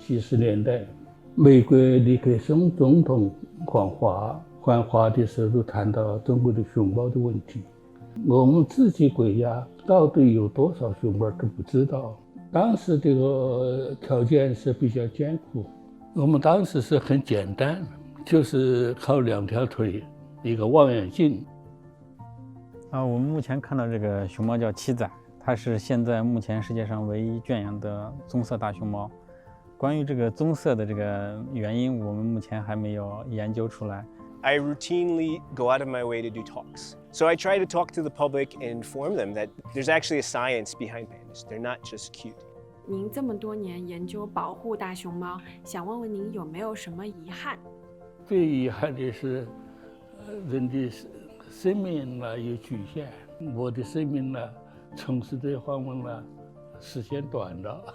70年代，美国尼克松总统访华的时候谈到中国的熊猫的问题。我们自己国家到底有多少熊猫都不知道。当时这个条件是比较艰苦，我们当时是很简单，就是靠2条腿，一个望远镜。我们目前看到这个熊猫叫七仔，它是现在目前世界上唯一圈养的棕色大熊猫。关于这个棕色的这个原因，我们目前还没有研究出来。I routinely go out of my way to do talks. So I try to talk to the public and inform them that there's actually a science behind pandas. They're not just cute. 您这么多年研究保护大熊猫，想问问您有没有什么遗憾？最遗憾的是，人的生命呢有局限，我的生命呢从事这方面呢时间短了，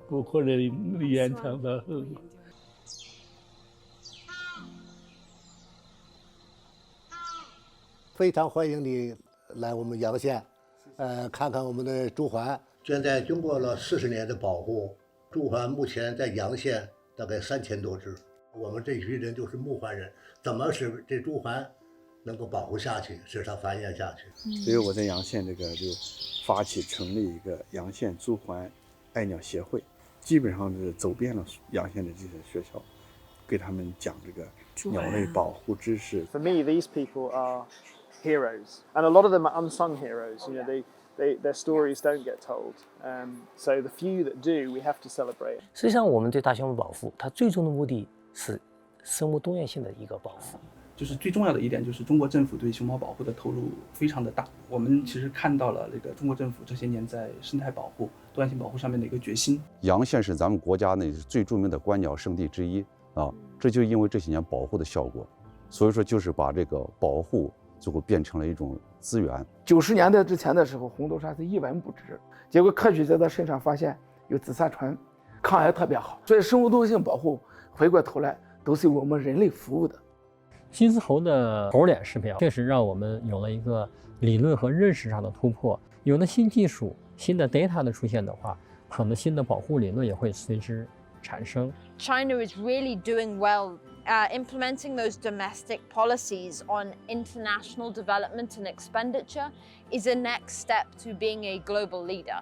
不可能延长到后。非常欢迎你来我们阳县，看看我们的朱鹮。现在经过了40年的保护，朱鹮目前在阳县大概3000多只。我们这批人就是牧鹮人，怎么使这朱鹮能够保护下去，使它繁衍下去？所以我在阳县这个就发起成立一个阳县朱鹮爱鸟协会，基本上是走遍了阳县的这些学校，给他们讲这个鸟类保护知识。 For me, these people are heroes, and a lot of them are unsung heroes. You know, their stories don't get told. So the few that do, we have to celebrate. 实际上，我们对大熊猫保护，它最终的目的是生物多样性的一个保护。就是最重要的一点，就是中国政府对熊猫保护的投入非常的大。我们其实看到了这个中国政府这些年在生态保护、多样性保护上面的一个决心。阳县是咱们国家内最著名的观鸟圣地之一啊，这就因为这些年保护的效果，所以说就是把这个保护最后变成了一种资源。90年代之前的时候，红头鲨是一文不值，结果科学家在身上发现有紫杉醇，抗癌特别好，所以生物多样性保护回过头来都是为我们人类服务的。金丝猴的猴脸识别确实让我们有了一个理论和认识上的突破。有了新技术、新的 data 的出现的话，可能新的保护理论也会随之产生。China is really doing well implementing those domestic policies on international development and expenditure is a next step to being a global leader.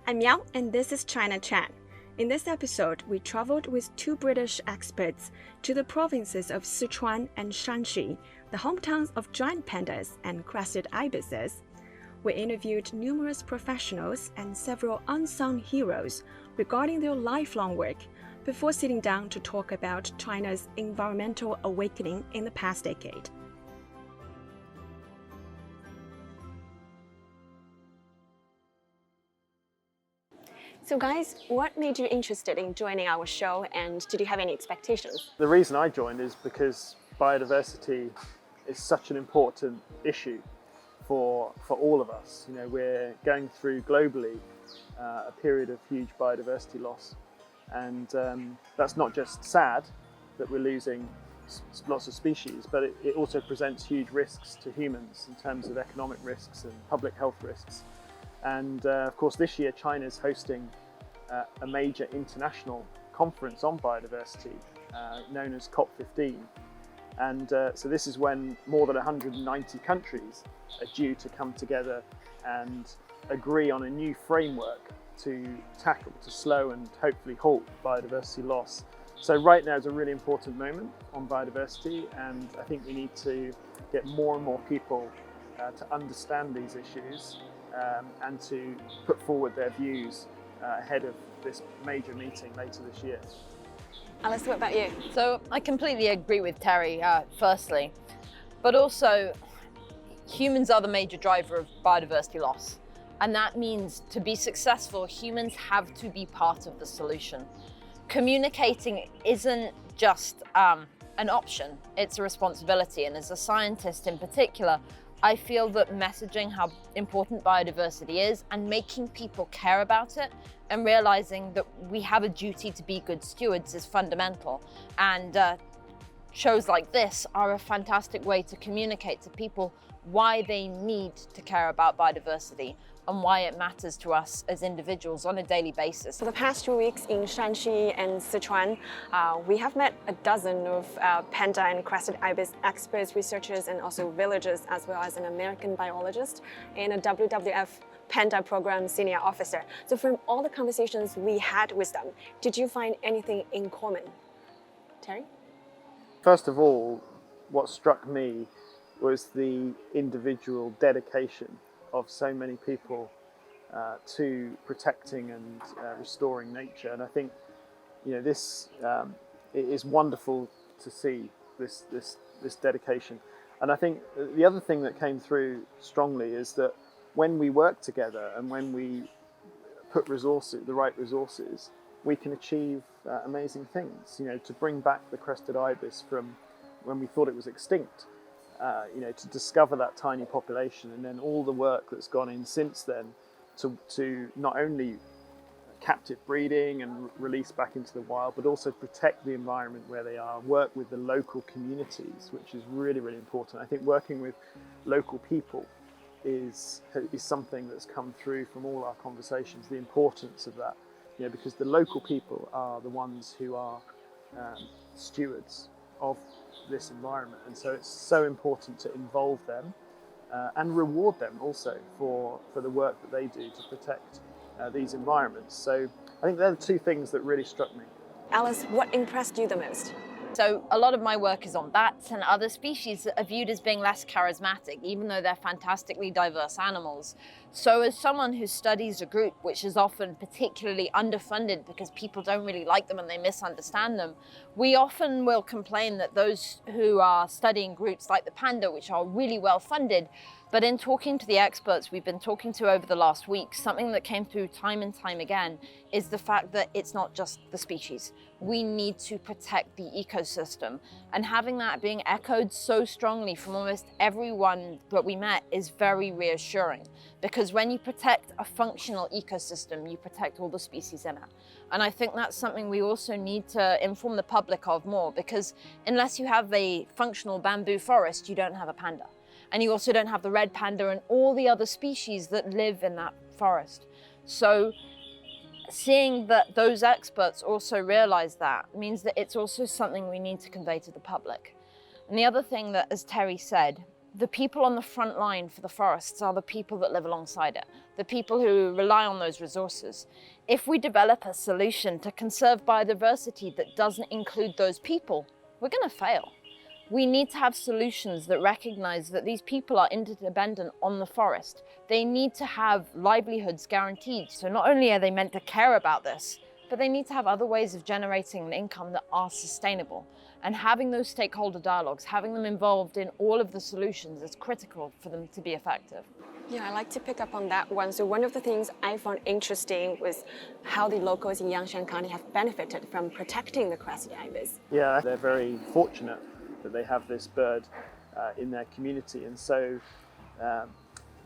I'm Yang, and this is China Chan. In this episode, we traveled with 2 British experts to the provinces of Sichuan and Shaanxi, the hometowns of giant pandas and crested ibises. We interviewed numerous professionals and several unsung heroes regarding their lifelong work before sitting down to talk about China's environmental awakening in the past decade. So guys, what made you interested in joining our show, and did you have any expectations? The reason I joined is because biodiversity is such an important issue for all of us. You know, we're going through globally a period of huge biodiversity loss, and that's not just sad that we're losing lots of species, but it also presents huge risks to humans in terms of economic risks and public health risks. And of course, this year China is hosting a major international conference on biodiversity known as COP15. And so this is when more than 190 countries are due to come together and agree on a new framework to tackle, to slow and hopefully halt biodiversity loss. So right now is a really important moment on biodiversity, and I think we need to get more and more people to understand these issues and to put forward their views ahead of this major meeting later this year. Alice, what about you? So I completely agree with Terry, firstly, but also humans are the major driver of biodiversity loss. And that means to be successful, humans have to be part of the solution. Communicating isn't just an option, it's a responsibility. And as a scientist in particular, I feel that messaging how important biodiversity is and making people care about it and realizing that we have a duty to be good stewards is fundamental. And shows like this are a fantastic way to communicate to people why they need to care about biodiversity and why it matters to us as individuals on a daily basis. For the past 2 weeks in Shaanxi and Sichuan, we have met a dozen of panda and crested ibis experts, researchers, and also villagers, as well as an American biologist and a WWF Panda Program Senior Officer. So from all the conversations we had with them, did you find anything in common? Terry? First of all, what struck me was the individual dedication of so many people to protecting and restoring nature. And I think, you know, this it is wonderful to see this dedication. And I think the other thing that came through strongly is that when we work together and when we put resources, the right resources, we can achieve amazing things. You know, to bring back the crested ibis from when we thought it was extinct, you know, to discover that tiny population, and then all the work that's gone in since then to not only captive breeding and release back into the wild, but also protect the environment where they are, work with the local communities, which is really, really important. I think working with local people is something that's come through from all our conversations, the importance of that, you know, because the local people are the ones who are stewards of this environment, and so it's so important to involve them and reward them also for the work that they do to protect these environments. So I think they're the two things that really struck me. Alice, what impressed you the most? So a lot of my work is on bats and other species that are viewed as being less charismatic, even though they're fantastically diverse animals. So as someone who studies a group which is often particularly underfunded because people don't really like them and they misunderstand them, we often will complain that those who are studying groups like the panda, which are really well funded, but in talking to the experts we've been talking to over the last week, something that came through time and time again is the fact that it's not just the species. We need to protect the ecosystem. And having that being echoed so strongly from almost everyone that we met is very reassuring. Because when you protect a functional ecosystem, you protect all the species in it. And I think that's something we also need to inform the public of more, because unless you have a functional bamboo forest, you don't have a panda. And you also don't have the red panda and all the other species that live in that forest. So seeing that those experts also realize that means that it's also something we need to convey to the public. And the other thing that, as Terry said, the people on the front line for the forests are the people that live alongside it, the people who rely on those resources. If we develop a solution to conserve biodiversity that doesn't include those people, we're going to fail. We need to have solutions that recognize that these people are interdependent on the forest. They need to have livelihoods guaranteed. So not only are they meant to care about this, but they need to have other ways of generating an income that are sustainable. And having those stakeholder dialogues, having them involved in all of the solutions is critical for them to be effective. Yeah, I like to pick up on that one. So one of the things I found interesting was how the locals in Yangshen County have benefited from protecting the crested ibis. Yeah, they're very fortunate that they have this bird in their community, and so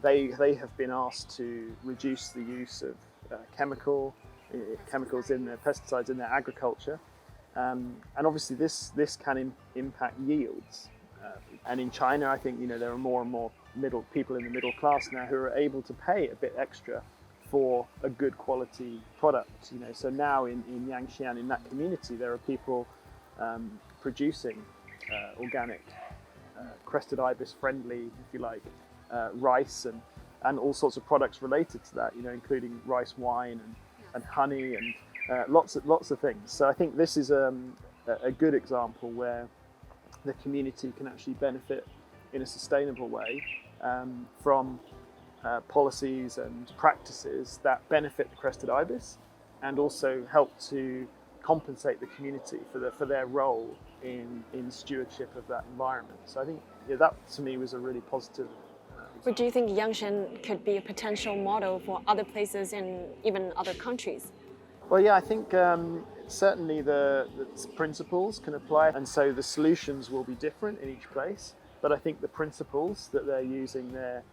they have been asked to reduce the use of chemicals in their pesticides in their agriculture, and obviously this can impact yields. And in China, I think, you know, there are more and more people in the middle class now who are able to pay a bit extra for a good quality product. You know, so now in Yangshen, in that community, there are people producing organic, crested ibis friendly, if you like, rice and all sorts of products related to that, you know, including rice wine and honey and lots of things. So I think this is a good example where the community can actually benefit in a sustainable way from policies and practices that benefit the crested ibis and also help to compensate the community for their role in stewardship of that environment. So I think, yeah, that to me was a really positive. But do you think Yangshen could be a potential model for other places in even other countries? Well, yeah, I think certainly the principles can apply, and so the solutions will be different in each place. But I think the principles that they're using there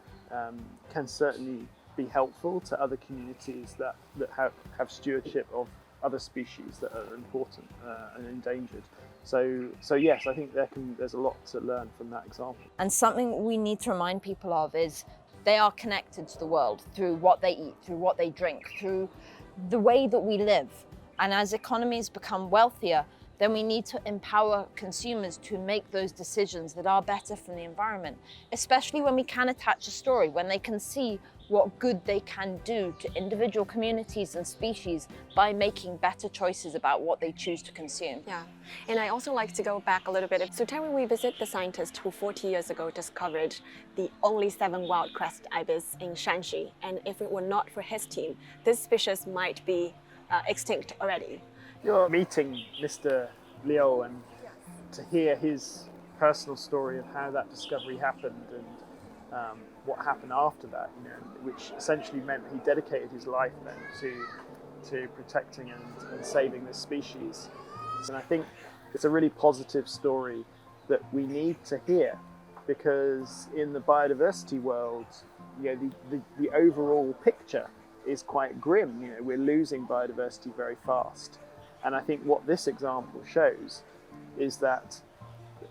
can certainly be helpful to other communities that have stewardship of other species that are important and endangered. So yes, I think there's a lot to learn from that example. And something we need to remind people of is they are connected to the world through what they eat, through what they drink, through the way that we live. And as economies become wealthier, then we need to empower consumers to make those decisions that are better for the environment, especially when we can attach a story, when they can see what good they can do to individual communities and species by making better choices about what they choose to consume. Yeah, and I also like to go back a little bit. So Terry, we visit the scientist who 40 years ago discovered the only 7 wild crested ibis in Shaanxi, and if it were not for his team, this species might be extinct already. You're meeting Mr. Liu and to hear his personal story of how that discovery happened and what happened after that, you know, which essentially meant he dedicated his life then to protecting and saving this species. And I think it's a really positive story that we need to hear, because in the biodiversity world, you know, the overall picture is quite grim. You know, we're losing biodiversity very fast. And I think what this example shows is that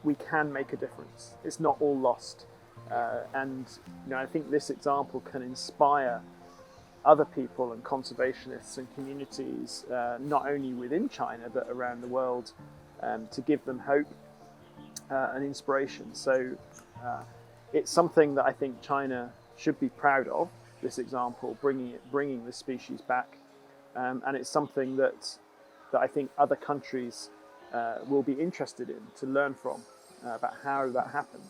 we can make a difference. It's not all lost. And you know, I think this example can inspire other people and conservationists and communities, not only within China, but around the world, to give them hope and inspiration. So it's something that I think China should be proud of, this example, bringing the species back. And it's something that I think other countries will be interested in, to learn from about how that happened.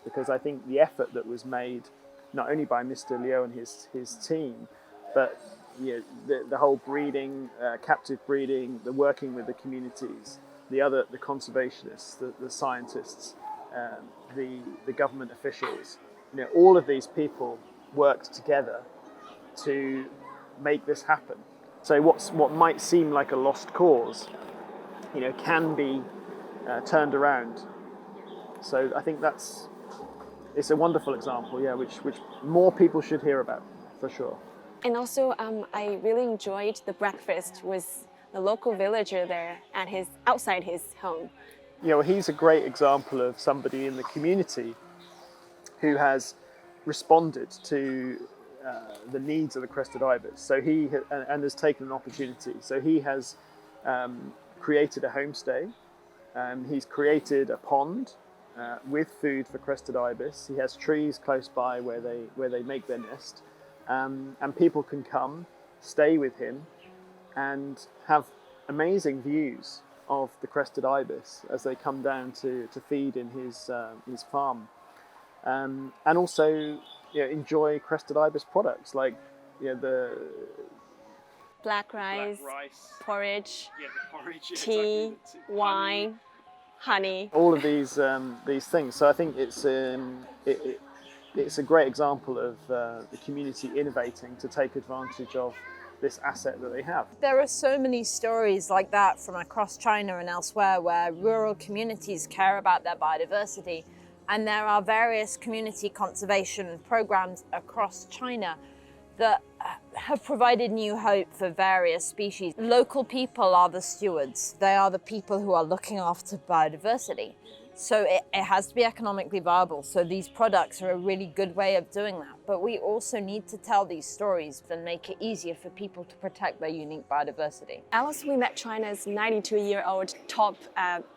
Because I think the effort that was made, not only by Mr. Liu and his team, but you know, the whole breeding, captive breeding, the working with the communities, the conservationists, the scientists, the government officials, you know, all of these people worked together to make this happen. So what might seem like a lost cause, you know, can be turned around. So I think it's a wonderful example, yeah, which more people should hear about, for sure. And also, I really enjoyed the breakfast with the local villager there at outside his home. Yeah, well, he's a great example of somebody in the community who has responded to the needs of the crested ibis. So he has taken an opportunity. So he has created a homestay. He's created a pond with food for crested ibis. He has trees close by where they make their nest, and people can come, stay with him, and have amazing views of the crested ibis as they come down to feed in his farm, and also, you know, enjoy crested ibis products like, you know, the black rice, porridge, yeah, the porridge, tea, exactly, wine, honey. All of these things. So I think it's a great example of the community innovating to take advantage of this asset that they have. There are so many stories like that from across China and elsewhere where rural communities care about their biodiversity, and there are various community conservation programs across China that have provided new hope for various species. Local people are the stewards. They are the people who are looking after biodiversity. So it has to be economically viable. So these products are a really good way of doing that. But we also need to tell these stories and make it easier for people to protect their unique biodiversity. Alice, we met China's 92-year-old top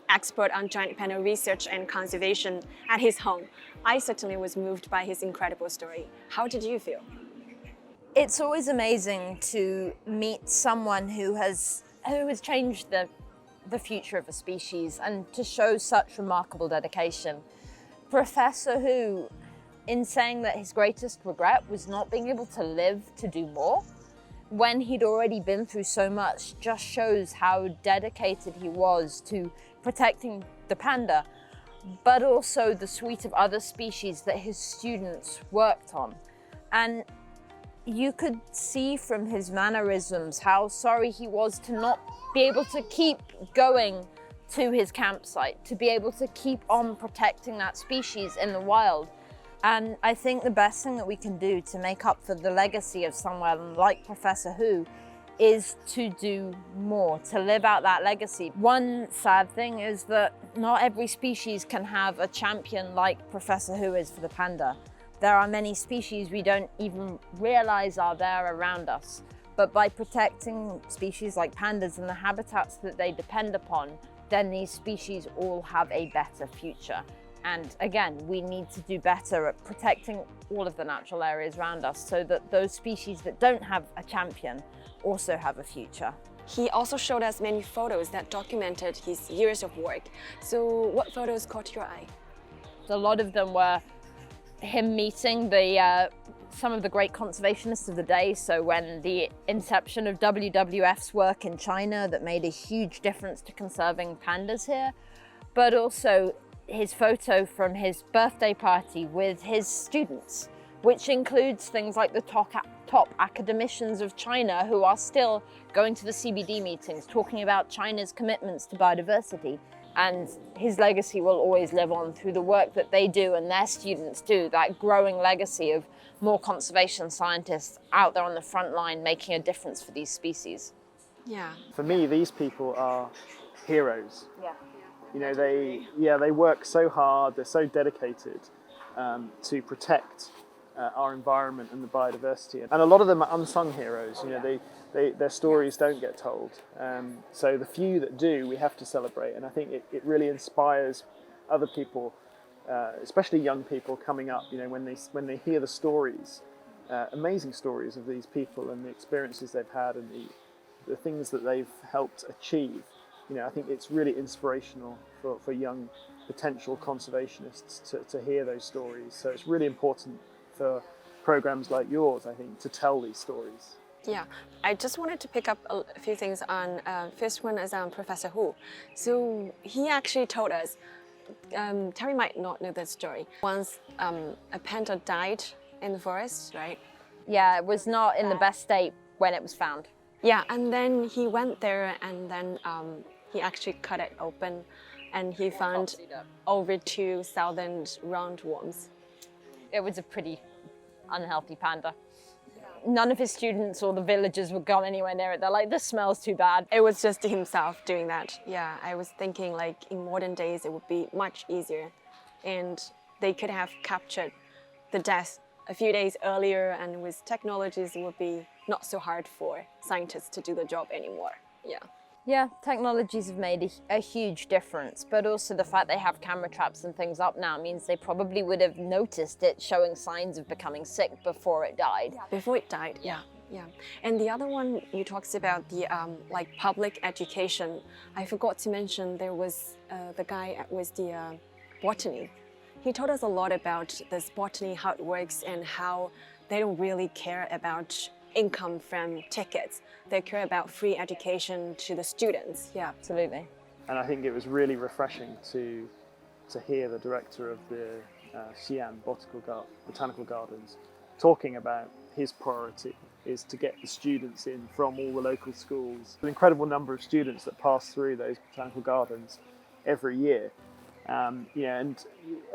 expert on giant panda research and conservation at his home. I certainly was moved by his incredible story. How did you feel? It's always amazing to meet someone who has changed the future of a species and to show such remarkable dedication. Professor Hu, in saying that his greatest regret was not being able to live to do more, when he'd already been through so much, just shows how dedicated he was to protecting the panda, but also the suite of other species that his students worked on. And you could see from his mannerisms how sorry he was to not be able to keep going to his campsite, to be able to keep on protecting that species in the wild. And I think the best thing that we can do to make up for the legacy of someone like Professor Hu is to do more, to live out that legacy. One sad thing is that not every species can have a champion like Professor Hu is for the panda. There are many species we don't even realize are there around us. But by protecting species like pandas and the habitats that they depend upon, then these species all have a better future. And again, we need to do better at protecting all of the natural areas around us so that those species that don't have a champion also have a future. He also showed us many photos that documented his years of work. So what photos caught your eye? A lot of them were him meeting some of the great conservationists of the day. So when the inception of WWF's work in China that made a huge difference to conserving pandas here, but also his photo from his birthday party with his students, which includes things like the top academicians of China who are still going to the CBD meetings, talking about China's commitments to biodiversity. And his legacy will always live on through the work that they do and their students do, that growing legacy of more conservation scientists out there on the front line making a difference for these species. Yeah. For me, these people are heroes. Yeah. You know, they work so hard, they're so dedicated to protect our environment and the biodiversity. And a lot of them are unsung heroes. You know, their stories don't get told. So the few that do, we have to celebrate. And I think it really inspires other people, especially young people coming up. You know, when they hear the stories, amazing stories of these people and the experiences they've had and the things that they've helped achieve. You know, I think it's really inspirational for young potential conservationists to hear those stories. So it's really important for programs like yours, I think, to tell these stories. Yeah, I just wanted to pick up a few things on, first one is on Professor Hu. So he actually told us, Terry might not know this story. Once a panda died in the forest, right? Yeah, it was not in the best state when it was found. Yeah, and then he went there and then he actually cut it open and he found over 2,000 roundworms. It was a pretty unhealthy panda. None of his students or the villagers would go anywhere near it. They're like, this smells too bad. It was just himself doing that. Yeah, I was thinking like in modern days it would be much easier and they could have captured the death a few days earlier, and with technologies it would be not so hard for scientists to do the job anymore. Yeah. Yeah, technologies have made a huge difference, but also the fact they have camera traps and things up now means they probably would have noticed it showing signs of becoming sick before it died. Yeah, before it died, yeah. Yeah, and the other one you talked about the like public education. I forgot to mention there was the guy with the botany. He told us a lot about this botany, how it works, and how they don't really care about income from tickets. They care about free education to the students. Yeah, absolutely. And I think it was really refreshing to hear the director of the Xi'an Botanical Gardens talking about his priority is to get the students in from all the local schools. An incredible number of students that pass through those botanical gardens every year. Yeah, and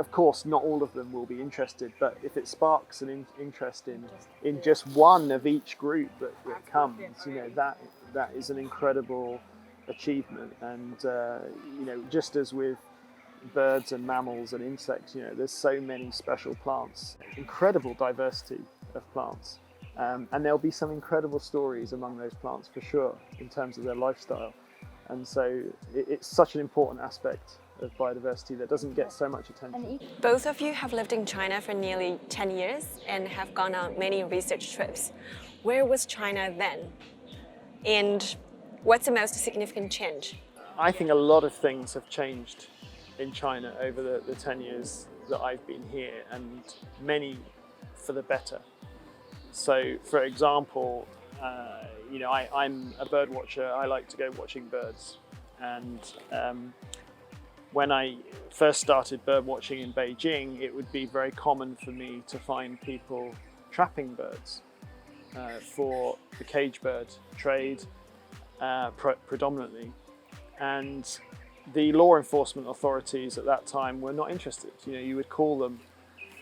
of course not all of them will be interested, but if it sparks an interest in just one of each group that comes, you know, that is an incredible achievement. And you know, just as with birds and mammals and insects, you know, there's so many special plants, incredible diversity of plants, and there'll be some incredible stories among those plants for sure in terms of their lifestyle. And so it's such an important aspect of biodiversity that doesn't get so much attention. Both of you have lived in China for nearly 10 years and have gone on many research trips. Where was China then? And what's the most significant change? I think a lot of things have changed in China over the 10 years that I've been here, and many for the better. So, for example, you know, I'm a bird watcher. I like to go watching birds, and when I first started bird watching in Beijing, it would be very common for me to find people trapping birds for the cage bird trade predominantly. And the law enforcement authorities at that time were not interested. You know, you would call them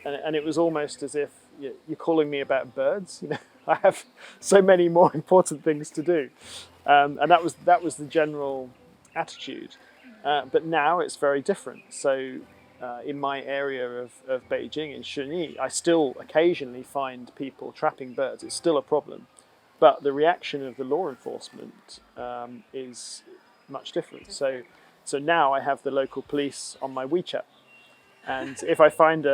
and it was almost as if you're calling me about birds. You know, I have so many more important things to do. And that was the general attitude. But now it's very different. So in my area of Beijing, in Shaanxi, I still occasionally find people trapping birds. It's still a problem. But the reaction of the law enforcement is much different. So now I have the local police on my WeChat. And if I find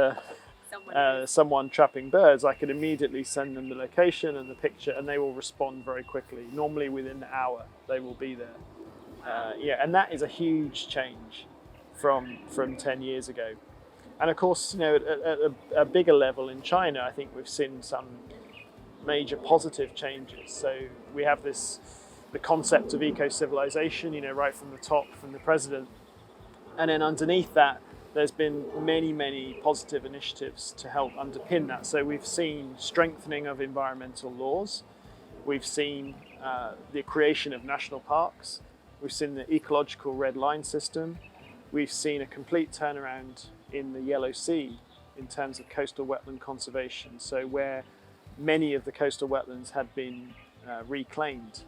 someone trapping birds, I can immediately send them the location and the picture, and they will respond very quickly. Normally within an hour, they will be there. Yeah, and that is a huge change from 10 years ago. And of course, at a bigger level in China, I think we've seen some major positive changes. So we have the concept of eco-civilization, right from the top, from the president. And then underneath that, there's been many, many positive initiatives to help underpin that. So we've seen strengthening of environmental laws. We've seen the creation of national parks. We've seen the ecological red line system. We've seen a complete turnaround in the Yellow Sea in terms of coastal wetland conservation. So where many of the coastal wetlands had been reclaimed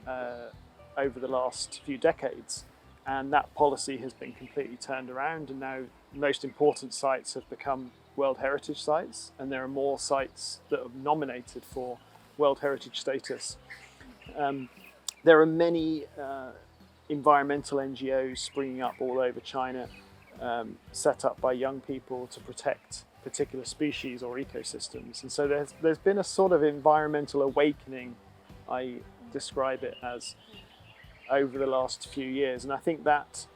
over the last few decades. And that policy has been completely turned around, and now most important sites have become World Heritage sites, and there are more sites that are nominated for World Heritage status. There are many environmental NGOs springing up all over China, set up by young people to protect particular species or ecosystems. And so there's been a sort of environmental awakening, I describe it as, over the last few years, and I think that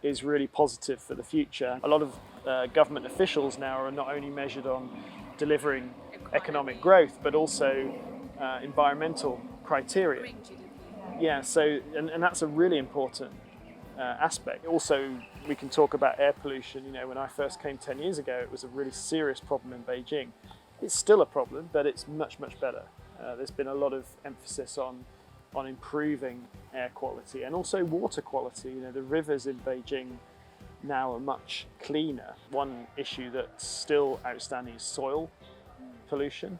is really positive for the future. A lot of government officials now are not only measured on delivering economic growth, but also environmental criteria. Yeah, so and that's a really important aspect. Also, we can talk about air pollution. When I first came 10 years ago, it was a really serious problem in Beijing. It's still a problem, but it's much, much better. There's been a lot of emphasis on improving air quality and also water quality. The rivers in Beijing now are much cleaner. One issue that's still outstanding is soil pollution,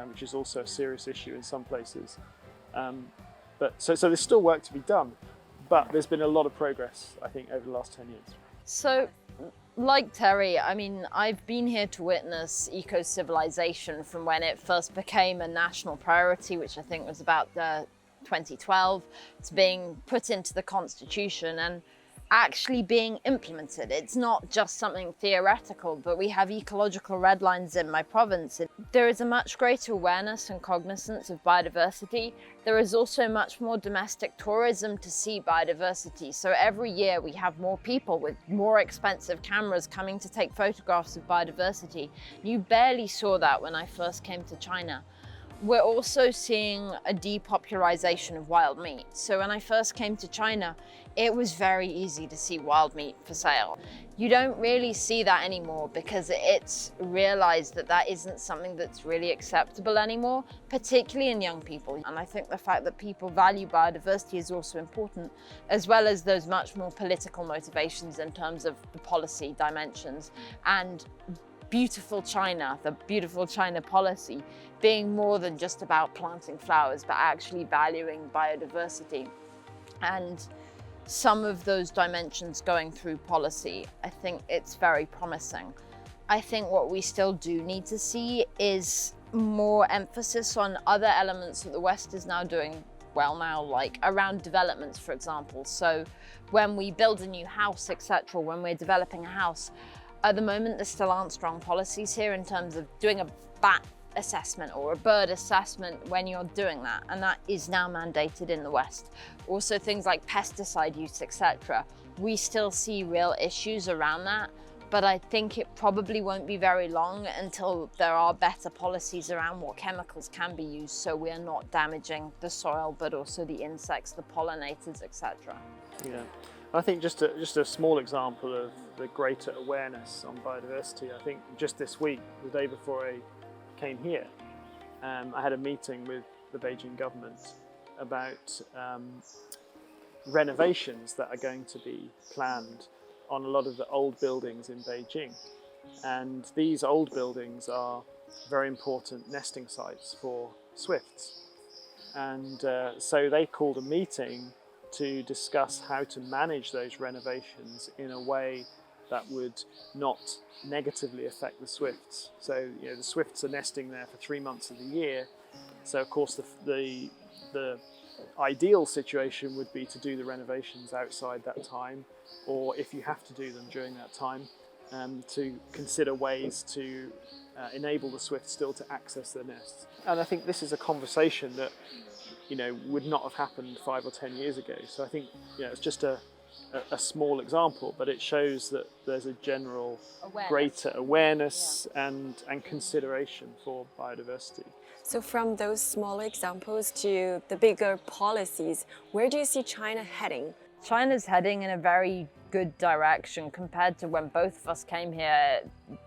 which is also a serious issue in some places. But so there's still work to be done, but there's been a lot of progress, I think, over the last 10 years. So, like Terry, I've been here to witness eco-civilization from when it first became a national priority, which I think was about 2012. It's being put into the constitution and actually being implemented. It's not just something theoretical, but we have ecological red lines in my province. There is a much greater awareness and cognizance of biodiversity. There is also much more domestic tourism to see biodiversity. So every year we have more people with more expensive cameras coming to take photographs of biodiversity. You barely saw that when I first came to China. We're also seeing a depopularization of wild meat. So when I first came to China, it was very easy to see wild meat for sale. You don't really see that anymore because it's realized that that isn't something that's really acceptable anymore, particularly in young people. And I think the fact that people value biodiversity is also important, as well as those much more political motivations in terms of the policy dimensions and beautiful China, the beautiful China policy being more than just about planting flowers, but actually valuing biodiversity. And some of those dimensions going through policy, I think it's very promising. I think what we still do need to see is more emphasis on other elements that the West is now doing well now, like around developments, for example. So when we build a new house, etc., when we're developing a house, at the moment, there still aren't strong policies here in terms of doing a bat assessment or a bird assessment when you're doing that, and that is now mandated in the West. Also things like pesticide use, etc. We still see real issues around that, but I think it probably won't be very long until there are better policies around what chemicals can be used so we are not damaging the soil, but also the insects, the pollinators, etc. Yeah. I think just a small example of the greater awareness on biodiversity. I think just this week, the day before I came here, I had a meeting with the Beijing government about renovations that are going to be planned on a lot of the old buildings in Beijing. And these old buildings are very important nesting sites for swifts. And so they called a meeting to discuss how to manage those renovations in a way that would not negatively affect the swifts. So the swifts are nesting there for 3 months of the year. So of course the ideal situation would be to do the renovations outside that time, or if you have to do them during that time, to consider ways to enable the swifts still to access their nests. And I think this is a conversation that would not have happened 5 or 10 years ago. So I think it's just a small example, but it shows that there's a general greater awareness and consideration for biodiversity. So from those small examples to the bigger policies, where do you see China heading? China's heading in a very good direction compared to when both of us came here.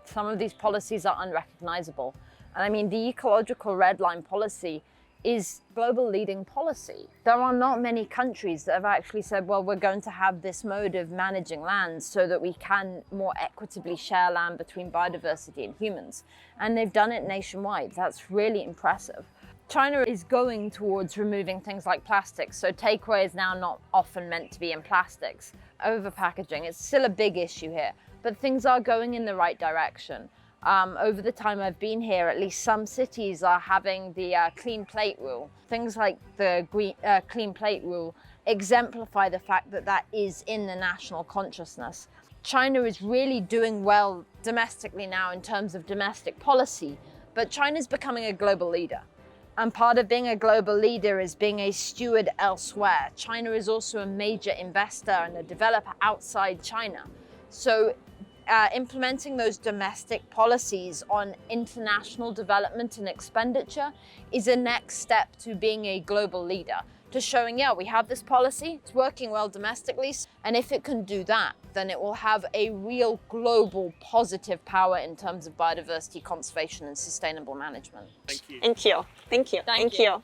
Some of these policies are unrecognizable. And I mean, the ecological red line policy is global leading policy. There are not many countries that have actually said, well, we're going to have this mode of managing land so that we can more equitably share land between biodiversity and humans. And they've done it nationwide. That's really impressive. China is going towards removing things like plastics. So takeaway is now not often meant to be in plastics. Overpackaging is still a big issue here, but things are going in the right direction. Over the time I've been here, at least some cities are having the clean plate rule. Things like the clean plate rule exemplify the fact that that is in the national consciousness. China is really doing well domestically now in terms of domestic policy, but China's becoming a global leader. And part of being a global leader is being a steward elsewhere. China is also a major investor and a developer outside China. So implementing those domestic policies on international development and expenditure is a next step to being a global leader, to showing, yeah, we have this policy, it's working well domestically, and if it can do that, then it will have a real global positive power in terms of biodiversity conservation and sustainable management. Thank you. Thank you. Thank you. Thank you.